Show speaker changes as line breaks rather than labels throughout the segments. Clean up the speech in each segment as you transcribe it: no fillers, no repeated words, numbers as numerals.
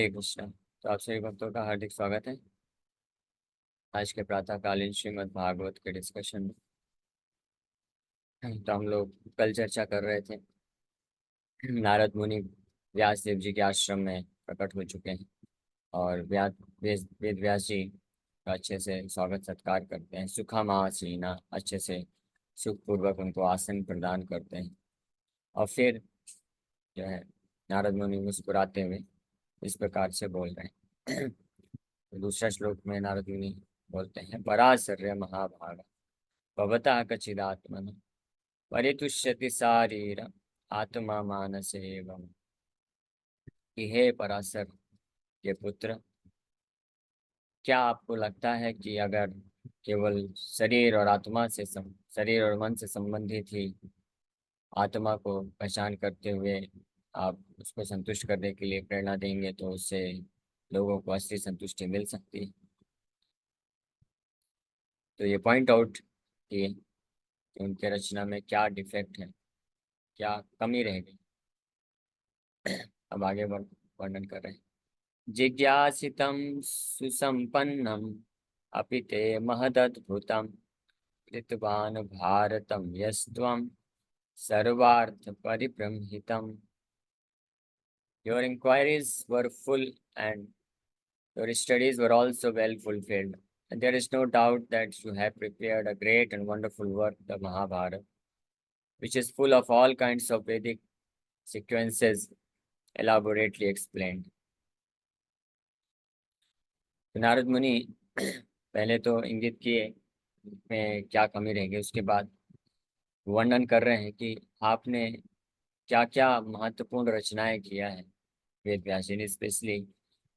हरे कृष्णा। तो आप सभी भक्तों का हार्दिक स्वागत है आज के प्रातःकालीन श्रीमद् भागवत के डिस्कशन में। तो हम लोग कल चर्चा कर रहे थे, नारद मुनि व्यास देव जी के आश्रम में प्रकट हो चुके हैं और वेद व्यास जी का अच्छे से स्वागत सत्कार करते हैं। सुखमासीना, अच्छे से सुखपूर्वक उनको आसन प्रदान करते हैं। और फिर जो है नारद मुनि मुस्कुराते हुए इस प्रकार से बोल रहे हैं। दूसरा श्लोक में नारद मुनि बोलते हैं, पराशर्य महाभाग भवतः कचिदात्मन परितुष्यति शारीर आत्मा मानस एवं। कि हे पराशर के पुत्र, क्या आपको लगता है कि अगर केवल शरीर और मन से संबंधित ही आत्मा को पहचान करते हुए आप उसको संतुष्ट करने के लिए प्रेरणा देंगे तो उससे लोगों को असली संतुष्टि मिल सकती है? तो ये पॉइंट आउट किए कि उनके रचना में क्या डिफेक्ट है, क्या कमी रह गई। अब आगे वर्णन कर रहे हैं। जिज्ञासितं सुसंपन्नम अपि ते महदद्भुतं कृतवान् भारतं यस्त्वं सर्वार्थ परिब्रह्मितम्। Your inquiries were full and your studies were also well fulfilled. And there is no doubt that you have prepared a great and wonderful work, the Mahabharata, which is full of all kinds of Vedic sequences elaborately explained. तो नारद मुनि पहले तो इंगित किए में क्या कमी रह गई, उसके बाद वर्णन कर रहे हैं कि आपने क्या क्या महत्वपूर्ण रचनाएं किया है। वेद व्यास जी ने स्पेशली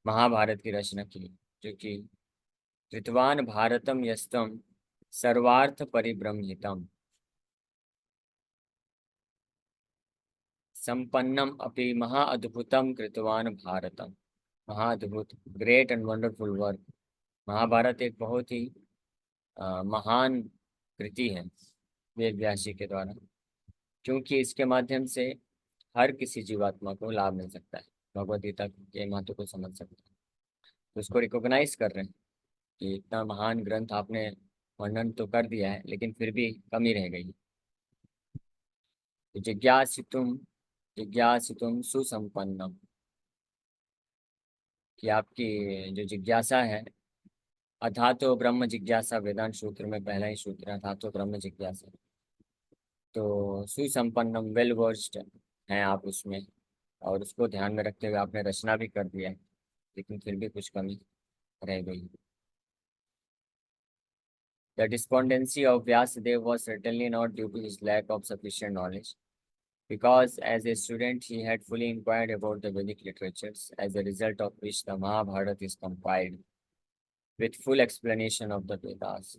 महाभारत की रचना की, जो कि कृतवान भारतम यस्तम सर्वार्थ परिब्रह्मितम संपन्नम अपि महाअद्भुतम कृतवान भारतम। महाअद्भुत, great and wonderful work. Mahabharata एक बहुत ही महान कृति है वेद व्यास जी के द्वारा, क्योंकि इसके माध्यम से हर किसी जीवात्मा को लाभ मिल सकता है, भगवद गीता के महत्व को समझ सकता है। तो उसको रिकॉग्नाइज कर रहे हैं कि इतना महान ग्रंथ आपने वर्णन तो कर दिया है, लेकिन फिर भी कमी रह गई। तो जिज्ञासितुम सुसंपन्नम, कि आपकी जो जिज्ञासा है, अथातो ब्रह्म जिज्ञासा, वेदांत सूत्र में पहला ही सूत्र है, अथातो ब्रह्म जिज्ञासा। तो सुसंपन्नम, वेल वर्स्ड हैं आप उसमें, और उसको ध्यान में रखते हुए आपने रचना भी कर दिया है, लेकिन फिर भी कुछ कमी रह गई। The despondency of Vyasadeva was certainly not due to his lack of sufficient knowledge, because as a student he had fully inquired about the Vedic literatures, as a result of which the Mahabharata is compiled with full explanation of the Vedas.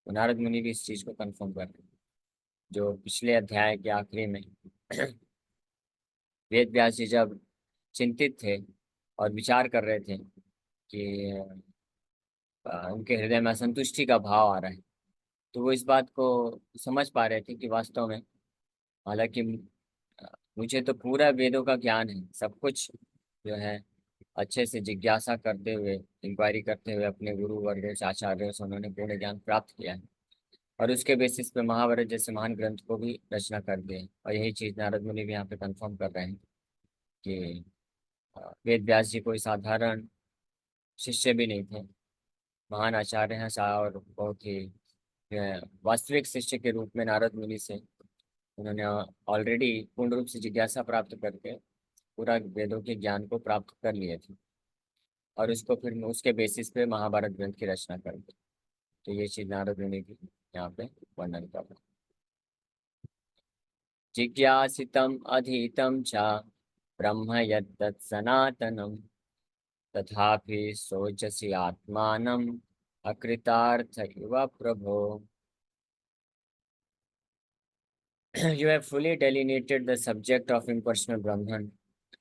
तो नारद मुनि भी इस चीज को confirm कर रहे हैं, जो पिछले अध्याय के आखिरी में वेद व्यास जी जब चिंतित थे और विचार कर रहे थे कि उनके हृदय में असंतुष्टि का भाव आ रहा है, तो वो इस बात को समझ पा रहे थे कि वास्तव में, हालांकि मुझे तो पूरा वेदों का ज्ञान है, सब कुछ जो है अच्छे से जिज्ञासा करते हुए, इंक्वायरी करते हुए अपने गुरु वर्ग से, आचार्यों से उन्होंने पूर्ण ज्ञान प्राप्त किया है, और उसके बेसिस पे महाभारत जैसे महान ग्रंथ को भी रचना कर दिए। और यही चीज नारद मुनि भी यहाँ पे कंफर्म कर रहे हैं कि वेद व्यास जी कोई साधारण शिष्य भी नहीं थे, महान आचार्य हैं और बहुत ही वास्तविक शिष्य के रूप में नारद मुनि से उन्होंने ऑलरेडी पूर्ण रूप से जिज्ञासा प्राप्त करके पूरा वेदों के ज्ञान को प्राप्त कर लिए थे, और उसको फिर उसके बेसिस पे महाभारत ग्रंथ की रचना कर दी। तो ये चीज नारद मुनि की यहाँ पे वर्णन कर रहे हैं। जिज्ञासितम अधीतम च ब्रह्म यद्दत् सनातनम तथापि सोचसी आत्मानम अकृतार्थ इव प्रभो। You have fully delineated the subject of impersonal Brahman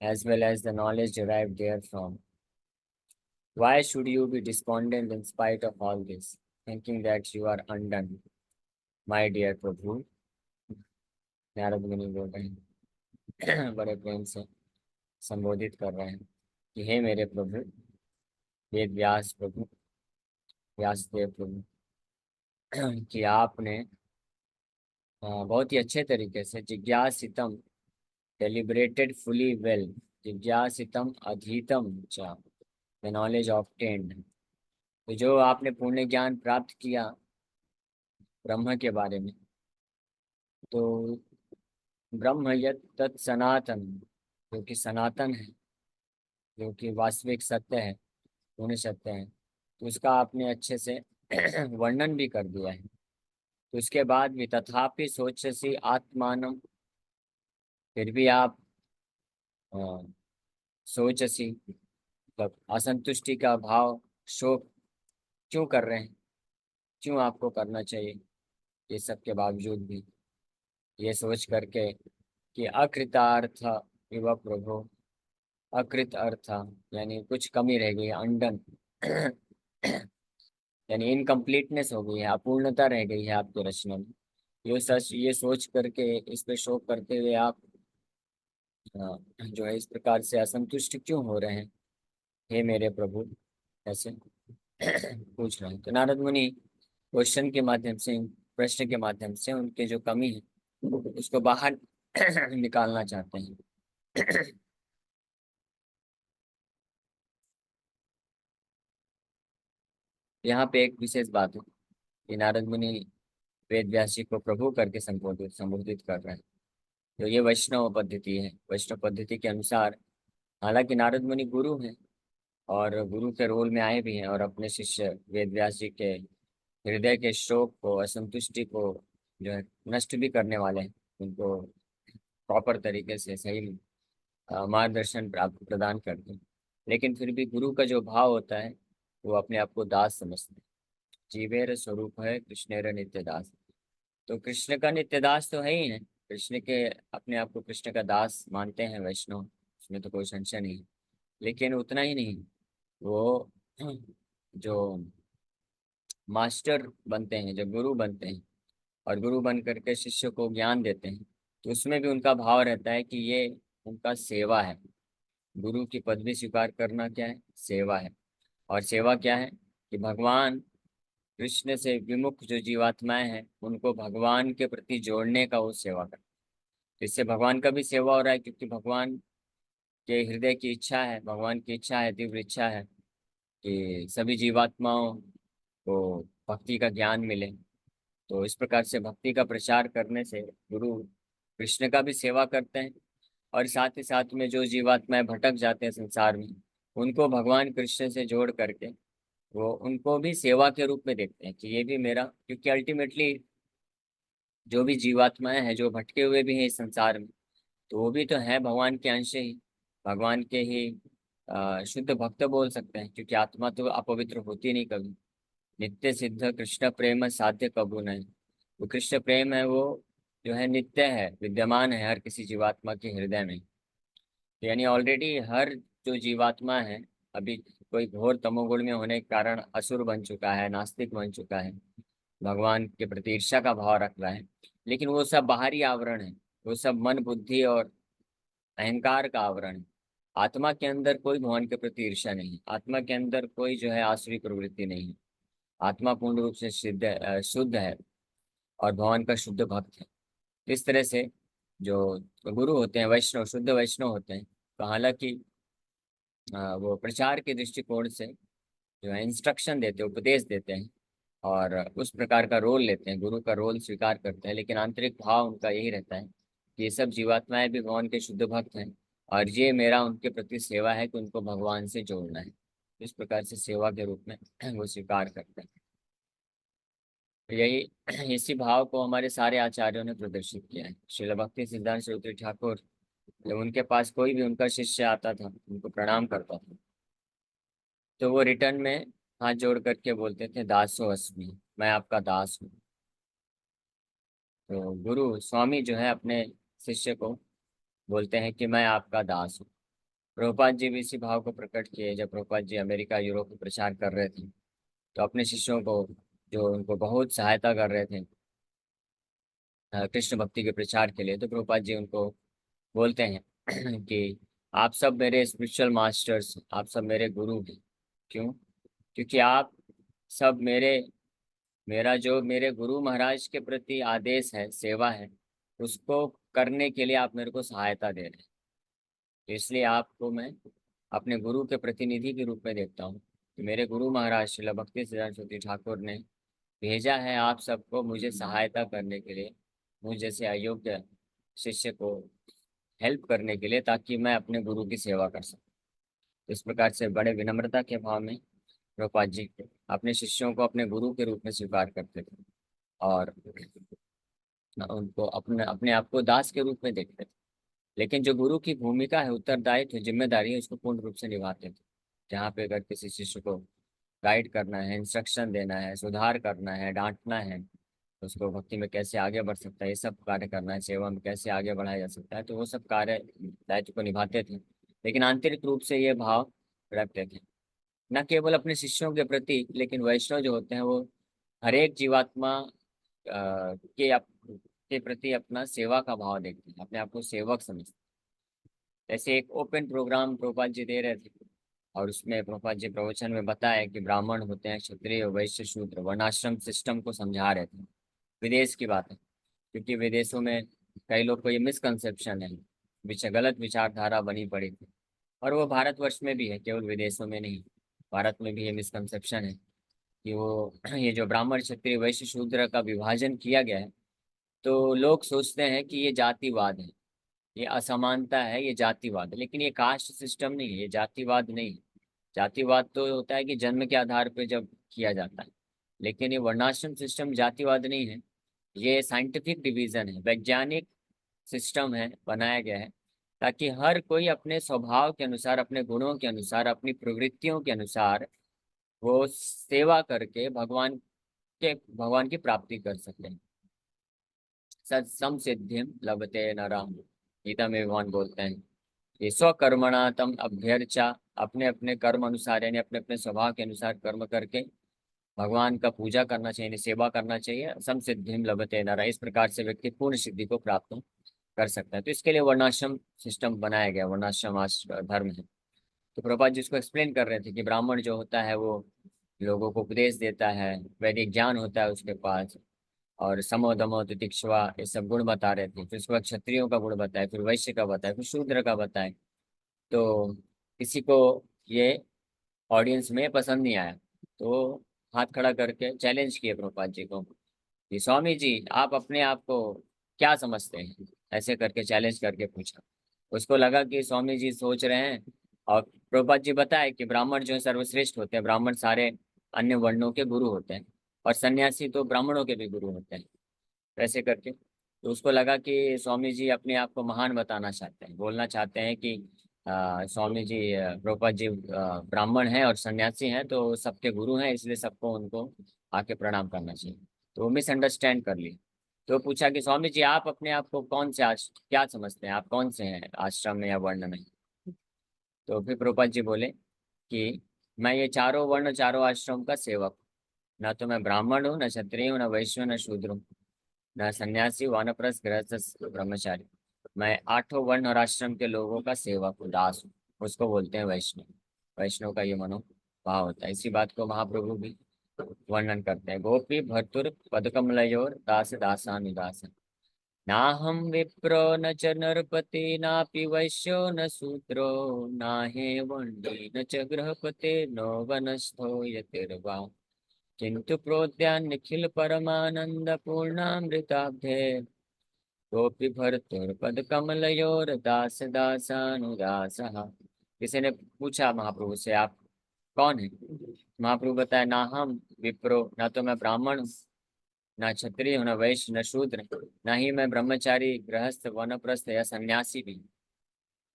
as well as the knowledge derived therefrom. Why should you be despondent in spite of all this, thinking that you are undone, my dear Prabhu? Narad मुनि बोल रहे हैं, बड़े प्रेम से संबोधित कर रहे हैं। कि हे मेरे प्रभु, वेद व्यास प्रभु, व्यासदेव प्रभु, कि आपने बहुत ही अच्छे तरीके से जिज्ञासितम, डेलिब्रेटेड फुली वेल, जिज्ञासितम अधीतम च, द नॉलेज ऑब्टेन्ड। तो जो आपने पूर्ण ज्ञान प्राप्त किया ब्रह्म के बारे में, तो ब्रह्म यत् तत् सनातन, जो कि सनातन है, जो कि वास्तविक सत्य है, पूर्ण सत्य है, तो उसका आपने अच्छे से वर्णन भी कर दिया है। तो उसके बाद भी तथापि सोचसी आत्मानम, फिर भी आप अ, सोचसी, मतलब असंतुष्टि का भाव, शोक क्यों कर रहे हैं, क्यों आपको करना चाहिए ये सब के बावजूद भी, ये सोच करके कि अकृतार्थ विव प्रभु, अकृत अर्थ यानी कुछ कमी रह गई, अंडन यानी इनकम्प्लीटनेस हो गई है, अपूर्णता रह गई है आपकी रचना में। ये सोच करके, इस पे शोक करते हुए आप जो है इस प्रकार से असंतुष्ट क्यों हो रहे हैं, हे मेरे प्रभु, ऐसे पूछ रहे हैं। तो नारद मुनि क्वेश्चन के माध्यम से, प्रश्न के माध्यम से उनके जो कमी है उसको बाहर निकालना चाहते हैं। यहाँ पे एक विशेष बात है कि नारद मुनि वेद व्यास जी को प्रभु करके संबोधित संबोधित कर रहे हैं। तो ये वैष्णव पद्धति है। वैष्णव पद्धति के अनुसार, हालांकि नारद मुनि गुरु हैं और गुरु के रोल में आए भी हैं, और अपने शिष्य वेद व्यास जी के हृदय के शोक को, असंतुष्टि को जो है नष्ट भी करने वाले हैं, उनको प्रॉपर तरीके से सही मार्गदर्शन प्राप्त प्रदान करते हैं। लेकिन फिर भी गुरु का जो भाव होता है, वो अपने आप को दास समझते हैं। जीवेर स्वरूप है कृष्णेर नित्य दास। तो कृष्ण का नित्य दास तो है ही है, कृष्ण के, अपने आप को कृष्ण का दास मानते हैं वैष्णव, उसमें तो कोई संशय नहीं है। लेकिन उतना ही नहीं, वो जो मास्टर बनते हैं, जब गुरु बनते हैं और गुरु बन करके शिष्य को ज्ञान देते हैं, तो उसमें भी उनका भाव रहता है कि ये उनका सेवा है। गुरु की पदवी स्वीकार करना क्या है? सेवा है। और सेवा क्या है? कि भगवान कृष्ण से विमुख जो जीवात्माएं हैं, उनको भगवान के प्रति जोड़ने का वो सेवा करता है। इससे भगवान का भी सेवा हो रहा है, क्योंकि भगवान के हृदय की इच्छा है, भगवान की इच्छा है, तीव्र इच्छा है कि सभी जीवात्माओं को भक्ति का ज्ञान मिले। तो इस प्रकार से भक्ति का प्रचार करने से गुरु कृष्ण का भी सेवा करते हैं, और साथ ही साथ में जो जीवात्माएं भटक जाते हैं संसार में, उनको भगवान कृष्ण से जोड़ करके वो उनको भी सेवा के रूप में देखते हैं कि ये भी मेरा, क्योंकि अल्टीमेटली जो भी जीवात्माएं हैं जो भटके हुए भी हैं इस संसार में, तो वो भी तो है भगवान के अंश ही, भगवान के ही शुद्ध भक्त बोल सकते हैं, क्योंकि आत्मा तो अपवित्र होती नहीं कभी। नित्य सिद्ध कृष्ण प्रेम साध्य कबू नहीं। वो कृष्ण प्रेम है, वो जो है नित्य है, विद्यमान है हर किसी जीवात्मा के हृदय में। तो यानी ऑलरेडी हर जो जीवात्मा है, अभी कोई घोर तमोगुण में होने के कारण असुर बन चुका है, नास्तिक बन चुका है, भगवान के प्रति ईर्ष्या का भाव रख रहा है। लेकिन वो सब बाहरी आवरण है, वो सब मन बुद्धि और अहंकार का आवरण है। आत्मा के अंदर कोई भगवान के प्रति ईर्ष्या नहीं, आत्मा के अंदर कोई जो है आसुरी प्रवृत्ति नहीं है। आत्मा पूर्ण रूप से शुद्ध है और भगवान का शुद्ध भक्त है। इस तरह से जो गुरु होते हैं, वैष्णव, शुद्ध वैष्णव होते हैं, तो हालांकि वो प्रचार के दृष्टिकोण से जो है इंस्ट्रक्शन देते हैं, उपदेश देते हैं, और उस प्रकार का रोल लेते हैं, गुरु का रोल स्वीकार करते हैं। लेकिन आंतरिक भाव उनका यही रहता है कि ये सब जीवात्माएं भी भगवान के शुद्ध भक्त हैं, और ये मेरा उनके प्रति सेवा है कि उनको भगवान से जोड़ना है। इस प्रकार से सेवा के रूप में वो स्वीकार करते हैं। तो यही इसी भाव को हमारे सारे आचार्यों ने प्रदर्शित किया है। श्रील भक्ति सिद्धांत सरस्वती ठाकुर, जब उनके पास कोई भी उनका शिष्य आता था, उनको प्रणाम करता था, तो वो रिटर्न में हाथ जोड़ करके बोलते थे, दासो अस्मि, मैं आपका दास हूँ। तो गुरु स्वामी जो है अपने शिष्य को बोलते हैं कि मैं आपका दास हूँ। प्रभुपाद जी भी इसी भाव को प्रकट किए जब प्रभुपाद जी अमेरिका यूरोप में प्रचार कर रहे थे, तो अपने शिष्यों को, जो उनको बहुत सहायता कर रहे थे कृष्ण भक्ति के प्रचार के लिए, तो प्रभुपाद जी उनको बोलते हैं कि आप सब मेरे स्पिरिचुअल मास्टर्स, आप सब मेरे गुरु हैं। क्यों? क्योंकि आप सब मेरा जो मेरे गुरु महाराज के प्रति आदेश है, सेवा है, उसको करने के लिए आप मेरे को सहायता दे रहे हैं। तो इसलिए आपको मैं अपने गुरु के प्रतिनिधि के रूप में देखता हूँ कि मेरे गुरु महाराज श्रील भक्ति सिद्धांत सरस्वती ठाकुर ने भेजा है आप सबको मुझे सहायता करने के लिए, मुझ जैसे अयोग्य शिष्य को हेल्प करने के लिए, ताकि मैं अपने गुरु की सेवा कर सकूं। इस प्रकार से बड़े विनम्रता के भाव में प्रभुपाद जी अपने शिष्यों को अपने गुरु के रूप में स्वीकार करते थे और उनको अपने अपने आप को दास के रूप में देखते थे। लेकिन जो गुरु की भूमिका है, उत्तरदायित्व, जिम्मेदारी है, उसको पूर्ण रूप से निभाते थे। जहाँ पे अगर किसी शिष्य को गाइड करना है, इंस्ट्रक्शन देना है, सुधार करना है, डांटना है, तो उसको भक्ति में कैसे आगे बढ़ सकता है, ये सब कार्य करना है, सेवा में कैसे आगे बढ़ाया जा सकता है, तो वो सब कार्य दायित्व को निभाते थे। लेकिन आंतरिक रूप से ये भाव रखते थे, न केवल अपने शिष्यों के प्रति, लेकिन वैष्णव जो होते हैं वो हर एक जीवात्मा के प्रति अपना सेवा का भाव देखते हैं, अपने आप को सेवक समझते हैं। जैसे एक ओपन प्रोग्राम प्रभुपाद जी दे रहे थे और उसमें प्रभुपाद जी प्रवचन में बताया कि ब्राह्मण होते हैं, क्षत्रिय, वैश्य, शूद्र, वर्णाश्रम सिस्टम को समझा रहे थे। विदेश की बात है, क्योंकि विदेशों में कई लोग को ये मिसकंसेप्शन है, गलत विचारधारा बनी पड़ी थी। और वो भारतवर्ष में भी है, केवल विदेशों में नहीं, भारत में भी ये मिसकंसेप्शन है कि वो ये जो ब्राह्मण, क्षत्रिय, वैश्य, शूद्र का विभाजन किया गया है, तो लोग सोचते हैं कि ये जातिवाद है, ये असमानता है, ये जातिवाद है। लेकिन ये कास्ट सिस्टम नहीं है, ये जातिवाद नहीं है। जातिवाद तो होता है कि जन्म के आधार पर जब किया जाता है, लेकिन ये वर्णाश्रम सिस्टम जातिवाद नहीं है। ये साइंटिफिक डिवीजन है, वैज्ञानिक सिस्टम है, बनाया गया है ताकि हर कोई अपने स्वभाव के अनुसार, अपने गुणों के अनुसार, अपनी प्रवृत्तियों के अनुसार वो सेवा करके भगवान की प्राप्ति कर सके। सत सम सिद्धिम लभते नरः, गीता में भगवान बोलते हैं ये स्वकर्मणा तम अभ्यर्चा, अपने अपने कर्म अनुसार यानी अपने अपने स्वभाव के अनुसार कर्म करके भगवान का पूजा करना चाहिए, यानी सेवा करना चाहिए। सम सिद्धिम लभते नरः, इस प्रकार से व्यक्ति पूर्ण सिद्धि को प्राप्त कर सकता है। तो इसके लिए वर्णाश्रम सिस्टम बनाया गया, वर्णाश्रम धर्म है। तो प्रभुपाद जी उसको एक्सप्लेन कर रहे थे कि ब्राह्मण जो होता है वो लोगों को उपदेश देता है, वैदिक ज्ञान होता है उसके पास, और समो दमो तितिक्षवा ये सब गुण बता रहे थे। फिर उसके बाद क्षत्रियों का गुण बताए, फिर वैश्य का बताए, फिर शूद्र का बताए। तो किसी को ये ऑडियंस में पसंद नहीं आया, तो हाथ खड़ा करके चैलेंज किए प्रभुपाद जी को कि स्वामी जी आप अपने आप को क्या समझते हैं, ऐसे करके चैलेंज करके पूछा। उसको लगा कि स्वामी जी सोच रहे हैं, और प्रभुपाद जी बताए कि ब्राह्मण जो है सर्वश्रेष्ठ होते हैं, ब्राह्मण सारे अन्य वर्णों के गुरु होते हैं, और सन्यासी तो ब्राह्मणों के भी गुरु होते हैं, ऐसे करके। तो उसको लगा कि स्वामी जी अपने आप को महान बताना चाहते हैं, बोलना चाहते हैं कि स्वामी जी, प्रभुपाद जी ब्राह्मण हैं और सन्यासी हैं, तो सबके गुरु हैं, इसलिए सबको उनको आके प्रणाम करना चाहिए। तो वो मिसअंडरस्टैंड कर ली। तो पूछा कि स्वामी जी आप अपने आप को कौन से क्या समझते हैं, आप कौन से हैं, आश्रम में या वर्ण में? तो फिर प्रभुपाद जी बोले कि मैं ये चारों वर्ण, चारों आश्रम का सेवक हूँ। ना तो मैं ब्राह्मण हूँ, न क्षत्रिय हूँ, न वैश्य हूँ, न शूद्र हूँ, न सन्यासी, वानप्रस्थ, गृहस्थ, ब्रह्मचारी। मैं आठों वर्ण और आश्रम के लोगों का सेवक हूँ, दास हूँ। उसको बोलते हैं वैष्णव। वैष्णव का ये मनोभाव होता है। इसी बात को महाप्रभु भी वर्णन करते हैं, गोपी भर्तुर पदकमलयोर दास दासानुदास। नाहं विप्रो न च नरपति नापि वैश्यो न शूद्रो, नाहे वंडी न च गृहपते नो वनस्थो यतिर्वा, किंतु प्रोद्यान निखिल परमानंद पूर्णामृताब्धे, गोपी भर्तुर्पद कमलयोर दास दासानुदासः। किसी ने पूछा महाप्रभु से आप कौन है? महाप्रभु बताया ना हम विप्रो, ना तो मैं ब्राह्मण हूँ, ना क्षत्रिय हूँ, ना वैश्य, न शूद्र, ना ही मैं ब्रह्मचारी, गृहस्थ, वनप्रस्थ या सन्यासी भी।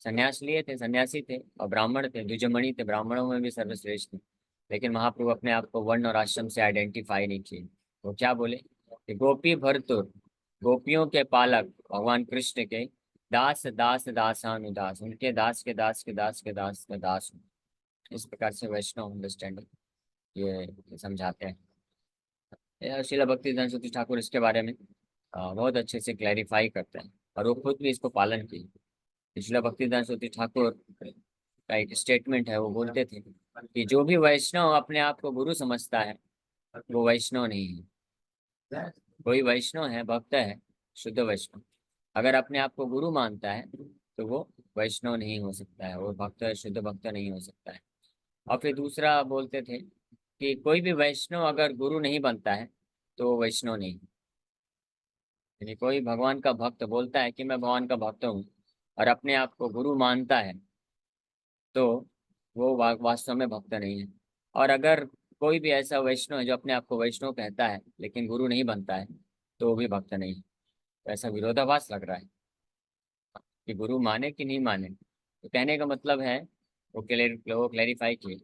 सन्यास लिए थे, सन्यासी थे, और ब्राह्मण थे, द्विजमणि थे, ब्राह्मणों में भी सर्वश्रेष्ठ थे। लेकिन महाप्रभु अपने आप को वर्ण और आश्रम से आइडेंटिफाई नहीं किए। वो क्या बोले कि गोपी भरतुर, गोपियों के पालक भगवान कृष्ण के, दास दास दासानुदास, उनके दास के दास के दास के दास का दास हूँ। इस प्रकार से वैष्णव अंडरस्टैंडिंग ये समझाते हैं। श्रील भक्ति सरस्वती ठाकुर इसके बारे में बहुत अच्छे से क्लैरिफाई करते हैं, और वो खुद भी इसको पालन किए। श्रील भक्तिदास सरस्वती ठाकुर का एक स्टेटमेंट है, वो बोलते थे कि जो भी वैष्णव अपने आप को गुरु समझता है वो वैष्णव नहीं है। कोई वैष्णव है, भक्त है, शुद्ध वैष्णव, अगर अपने आप को गुरु मानता है तो वो वैष्णव नहीं हो सकता है, वो भक्त शुद्ध भक्त नहीं हो सकता है। और फिर दूसरा बोलते थे कि कोई भी वैष्णव अगर गुरु नहीं बनता है तो वो वैष्णव नहीं। यानी कोई भगवान का भक्त बोलता है कि मैं भगवान का भक्त हूँ और अपने आप को गुरु मानता है तो वो वास्तव में भक्त नहीं है। और अगर कोई भी ऐसा वैष्णव है जो अपने आप को वैष्णव कहता है लेकिन गुरु नहीं बनता है तो वो भी भक्त नहीं है। तो ऐसा विरोधाभास लग रहा है कि गुरु माने कि नहीं माने। तो कहने का मतलब है, वो क्लेरिफाई किए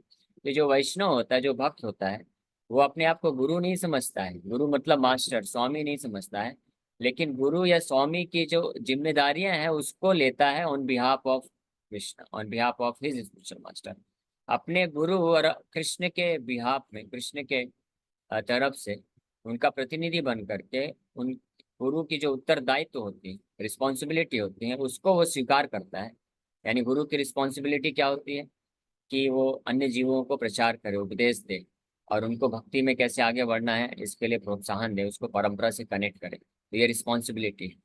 कि जो वैष्णव होता है, जो भक्त होता है, वो अपने आप को गुरु नहीं समझता है, गुरु मतलब मास्टर स्वामी नहीं समझता है, लेकिन गुरु या स्वामी की जो जिम्मेदारियां हैं उसको लेता है on behalf of Krishna, on behalf of his spiritual master. अपने गुरु और कृष्ण के बिहाफ में, कृष्ण के तरफ से उनका प्रतिनिधि बन करके उन गुरु की जो उत्तरदायित्व होती है, रिस्पॉन्सिबिलिटी होती है, उसको वो स्वीकार करता है। यानी गुरु की रिस्पॉन्सिबिलिटी क्या होती है कि वो अन्य जीवों को प्रचार करे, उपदेश दे और उनको भक्ति में कैसे आगे बढ़ना है इसके लिए प्रोत्साहन दे, उसको परंपरा से कनेक्ट करे। तो ये रिस्पॉन्सिबिलिटी है।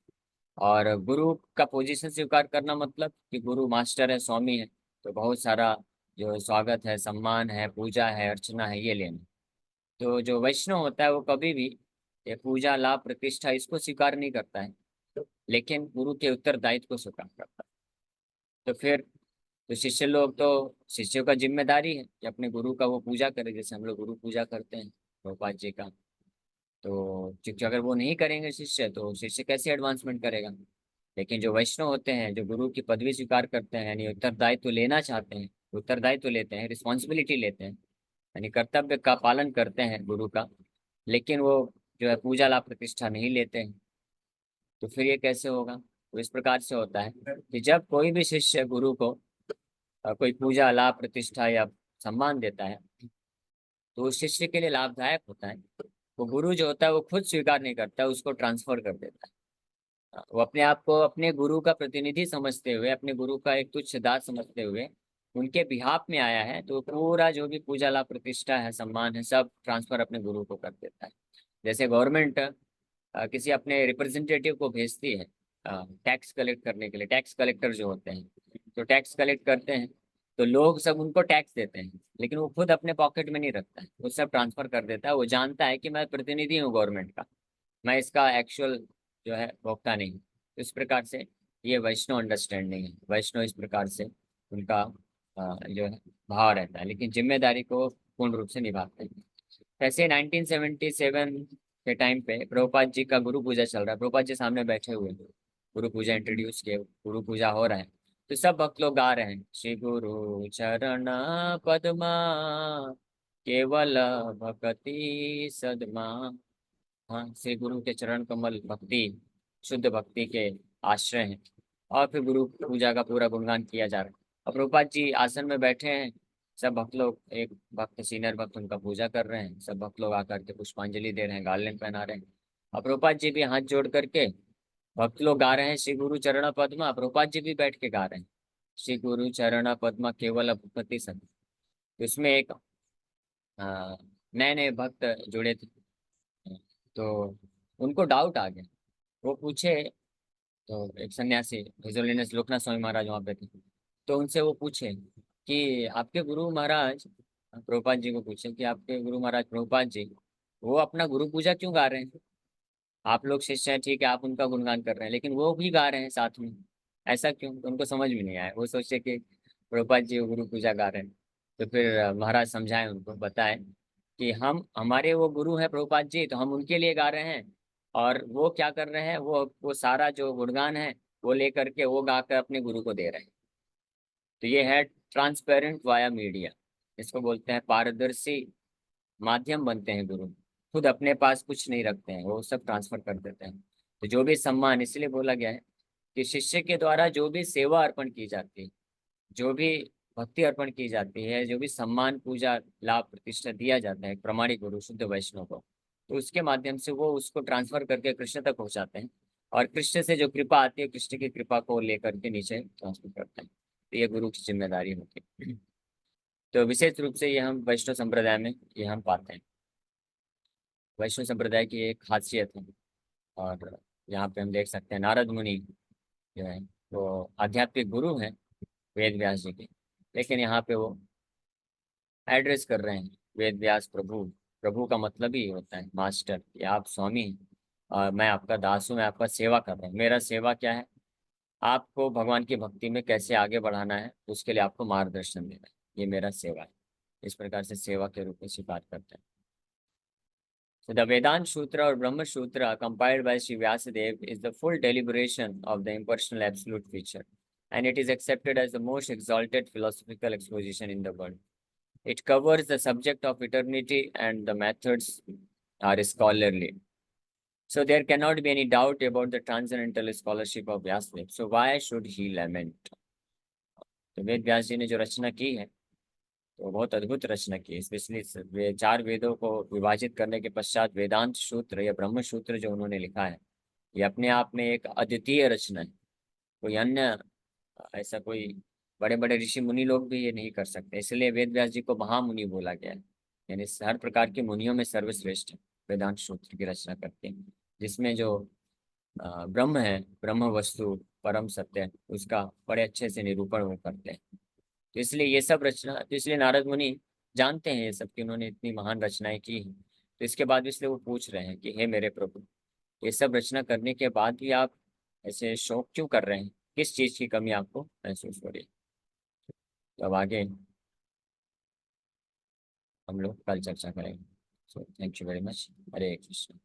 और गुरु का पोजीशन स्वीकार करना मतलब कि गुरु मास्टर है, स्वामी है, तो बहुत सारा जो स्वागत है, सम्मान है, पूजा है, अर्चना है, ये लेना। तो जो वैष्णव होता है वो कभी भी ये पूजा लाभ प्रतिष्ठा इसको स्वीकार नहीं करता है, लेकिन गुरु के उत्तरदायित्व को स्वीकार करता है। तो फिर तो शिष्य लोग, तो शिष्यों का जिम्मेदारी है कि अपने गुरु का वो पूजा करे, जैसे हम लोग गुरु पूजा करते हैं प्रभुपाद जी का। तो क्योंकि अगर वो नहीं करेंगे शिष्य तो शिष्य कैसे एडवांसमेंट करेगा। लेकिन जो वैष्णव होते हैं, जो गुरु की पदवी स्वीकार करते हैं, यानी उत्तरदायित्व लेना चाहते हैं, उत्तरदायित्व लेते हैं, रिस्पॉन्सिबिलिटी लेते हैं, यानी कर्तव्य का पालन करते हैं गुरु का, लेकिन वो जो है पूजा लाभ प्रतिष्ठा नहीं लेते हैं, तो फिर ये कैसे होगा। तो इस प्रकार से होता है कि जब कोई भी शिष्य गुरु को कोई पूजा लाभ प्रतिष्ठा या सम्मान देता है तो उस शिष्य के लिए लाभदायक होता है। वो गुरु जो होता है वो खुद स्वीकार नहीं करता, उसको ट्रांसफर कर देता है। वो अपने आप को अपने गुरु का प्रतिनिधि समझते हुए, अपने गुरु का एक तुच्छ दास समझते हुए उनके बिहाफ में आया है, तो पूरा जो भी पूजा लाभ प्रतिष्ठा है, सम्मान है, सब ट्रांसफर अपने गुरु को कर देता है। जैसे गवर्नमेंट किसी अपने रिप्रेजेंटेटिव को भेजती है टैक्स कलेक्ट करने के लिए, टैक्स कलेक्टर जो होते हैं, तो टैक्स कलेक्ट करते हैं, तो लोग सब उनको टैक्स देते हैं, लेकिन वो खुद अपने पॉकेट में नहीं रखता है, वो सब ट्रांसफर कर देता है। वो जानता है कि मैं प्रतिनिधि हूँ गवर्नमेंट का, मैं इसका एक्चुअल जो है भोगता नहीं हूँ। तो इस प्रकार से ये वैष्णव अंडरस्टैंडिंग है। वैष्णव इस प्रकार से उनका जो है भाव रहता है, लेकिन जिम्मेदारी को पूर्ण रूप से निभाते हैं। वैसे 1977 के टाइम पे प्रभुपाद जी का गुरु पूजा चल रहा है, प्रभुपाद जी सामने बैठे हुए हैं, गुरु पूजा इंट्रोड्यूस किए, गुरु पूजा हो रहा है, तो सब भक्त लोग गा रहे हैं श्री गुरु चरण पद्मा केवल भक्ति सदमा। हाँ, श्री गुरु के चरण कमल भक्ति, शुद्ध भक्ति के आश्रय हैं। और फिर गुरु पूजा का पूरा गुणगान किया जा रहा है। अब प्रभुपाद जी आसन में बैठे हैं, सब भक्त लोग, एक भक्त सीनियर भक्त उनका पूजा कर रहे हैं, सब भक्त लोग आकर के पुष्पांजलि दे रहे हैं, गार्लेंड पहना रहे हैं। अब प्रभुपाद जी भी हाथ जोड़ करके, भक्त लोग गा रहे हैं श्री गुरु चरण पद्मा, प्रभुपाद जी भी बैठ के गा रहे हैं श्री गुरु चरण पद्मा केवल भक्ति सद। तो इसमें एक नए नए भक्त जुड़े थे, तो उनको डाउट आ गया। वो पूछे, तो एक सन्यासी हिज होलीनेस लोकनाथ स्वामी महाराज वहाँ पे थे, तो उनसे वो पूछे कि आपके गुरु महाराज, प्रभुपाद जी को पूछे कि आपके गुरु महाराज प्रभुपाद जी वो अपना गुरु पूजा क्यों गा रहे हैं। आप लोग शिष्य हैं, ठीक है, आप उनका गुणगान कर रहे हैं, लेकिन वो भी गा रहे हैं साथ में, ऐसा क्यों। तो उनको समझ में नहीं आया, वो सोचे कि प्रभुपाद जी वो गुरु पूजा गा रहे हैं। तो फिर महाराज समझाए, उनको बताए कि हम, हमारे वो गुरु हैं प्रभुपाद जी, तो हम उनके लिए गा रहे हैं, और वो क्या कर रहे हैं, वो सारा जो गुणगान है वो लेकर के वो गा कर अपने गुरु को दे रहे हैं। तो ये है ट्रांसपेरेंट वाया मीडिया, इसको बोलते हैं पारदर्शी माध्यम बनते हैं गुरु। खुद अपने पास कुछ नहीं रखते हैं, वो सब ट्रांसफर कर देते हैं। तो जो भी सम्मान, इसलिए बोला गया है कि शिष्य के द्वारा जो भी सेवा अर्पण की जाती है, जो भी भक्ति अर्पण की जाती है, जो भी सम्मान पूजा लाभ प्रतिष्ठा दिया जाता है प्रमाणिक गुरु शुद्ध वैष्णव को, तो उसके माध्यम से वो उसको ट्रांसफर करके कृष्ण तक पहुंचाते हैं। और कृष्ण से जो कृपा आती है, कृष्ण की कृपा को लेकर के नीचे ट्रांसफर करते हैं। तो ये गुरु की जिम्मेदारी होती है। तो विशेष रूप से ये हम वैष्णव संप्रदाय में ये हम पाते हैं। वैष्णव संप्रदाय की एक खासियत है। और यहाँ पे हम देख सकते हैं नारद मुनि जो है वो आध्यात्मिक गुरु हैं वेद व्यास जी के। लेकिन यहाँ पे वो एड्रेस कर रहे हैं वेद व्यास प्रभु। प्रभु का मतलब ही होता है मास्टर, कि आप स्वामी हैं और मैं आपका दास हूँ, मैं आपका सेवा कर रहा हूँ। मेरा सेवा क्या है? आपको भगवान की भक्ति में कैसे आगे बढ़ाना है, उसके लिए आपको मार्गदर्शन देना है। ये मेरा सेवा है। इस प्रकार से सेवा के रूप में स्वीकार करते हैं। So the Vedant Sutra or Brahma Sutra compiled by Sri Vyasadeva is the full deliberation of the impersonal absolute feature, and it is accepted as the most exalted philosophical exposition in the world. It covers the subject of eternity and the methods are scholarly. So there cannot be any doubt about the transcendental scholarship of Vyasadeva. So why should he lament? तो वेद व्यास जी ने जो रचना की है तो बहुत अद्भुत रचना की है। स्पेशली चार वेदों को विभाजित करने के पश्चात वेदांत सूत्र या ब्रह्म सूत्र जो उन्होंने लिखा है, ये अपने आप में एक अद्वितीय रचना है। कोई अन्य ऐसा कोई बड़े बड़े ऋषि मुनि लोग भी ये नहीं कर सकते। इसलिए वेद व्यास जी को महामुनि बोला गया है। यानी हर प्रकार के मुनियों में सर्वश्रेष्ठ वेदांत सूत्र की रचना करते हैं, जिसमें जो ब्रह्म है, ब्रह्म वस्तु परम सत्य है, उसका बड़े अच्छे से निरूपण वो करते हैं। तो इसलिए ये सब रचना, तो इसलिए नारद मुनि जानते हैं ये सब कि उन्होंने इतनी महान रचनाएं की हैं। तो इसके बाद भी इसलिए वो पूछ रहे हैं कि हे मेरे प्रभु, ये सब रचना करने के बाद भी आप ऐसे शौक क्यों कर रहे हैं? किस चीज की कमी आपको महसूस हो रही है? तो अब आगे हम लोग कल चर्चा करेंगे। So thank you very much. Hare Krishna.